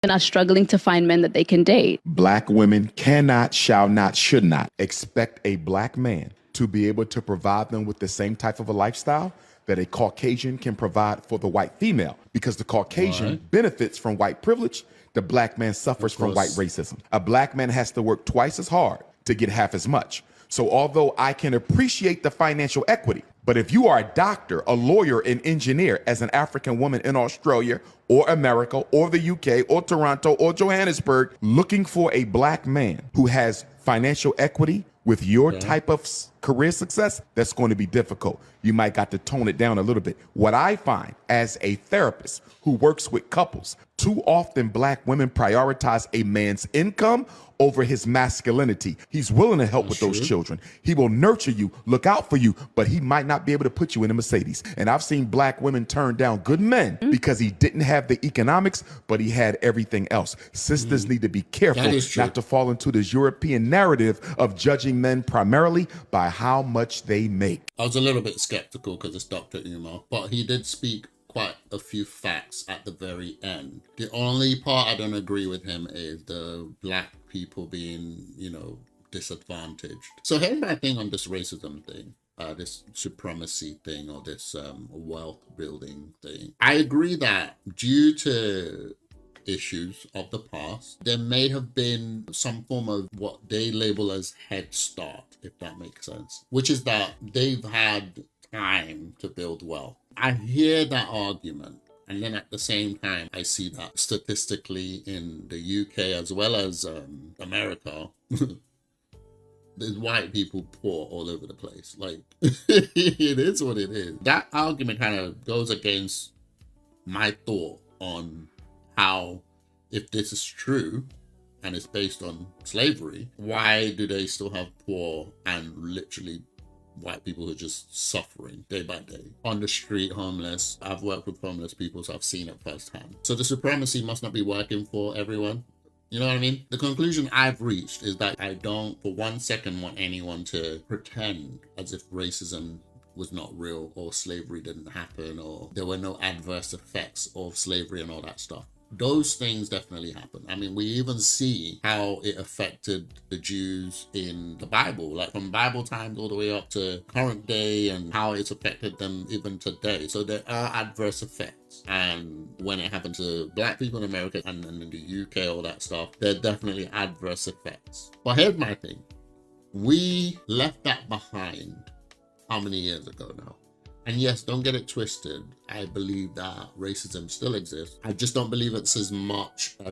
are struggling to find men that they can date. Black women cannot, shall not, should not expect a black man to be able to provide them with the same type of a lifestyle that a Caucasian can provide for the white female, because the Caucasian benefits from white privilege. The black man suffers from white racism. A black man has to work twice as hard to get half as much. So although I can appreciate the financial equity, but if you are a doctor, a lawyer, an engineer as an African woman in Australia or America or the UK or Toronto or Johannesburg, looking for a black man who has financial equity with your type of career success, that's going to be difficult. You might got to tone it down a little bit. What I find as a therapist who works with couples, too often black women prioritize a man's income over his masculinity. He's willing to help with those children. He will nurture you, look out for you, but he might not be able to put you in a Mercedes. And I've seen black women turn down good men because he didn't have the economics, but he had everything else. Sisters need to be careful not to fall into this European narrative of judging men primarily by how much they make. I was a little bit skeptical because it's Dr. Umar, but he did speak quite a few facts at the very end. The only part I don't agree with him is the black people being, disadvantaged. So here's my thing on this racism thing, this supremacy thing, or this wealth building thing. I agree that due to issues of the past, there may have been some form of what they label as head start, if that makes sense, which is that they've had time to build wealth. I hear that argument, and then at the same time I see that statistically in the UK as well as America, there's white people poor all over the place. Like, it is what it is. That argument kind of goes against my thought on how, if this is true and it's based on slavery, why do they still have poor and literally white people who are just suffering day by day on the street, homeless? I've worked with homeless people, so I've seen it firsthand. So the supremacy must not be working for everyone. You know what I mean? The conclusion I've reached is that I don't for 1 second want anyone to pretend as if racism was not real, or slavery didn't happen, or there were no adverse effects of slavery and all that stuff. Those things definitely happen. I mean, we even see how it affected the Jews in the Bible, like from Bible times all the way up to current day, and how it's affected them even today. So there are adverse effects. And when it happened to black people in America and in the UK, all that stuff, there are definitely adverse effects. But here's my thing. We left that behind how many years ago now? And yes, don't get it twisted. I believe that racism still exists. I just don't believe it's as much as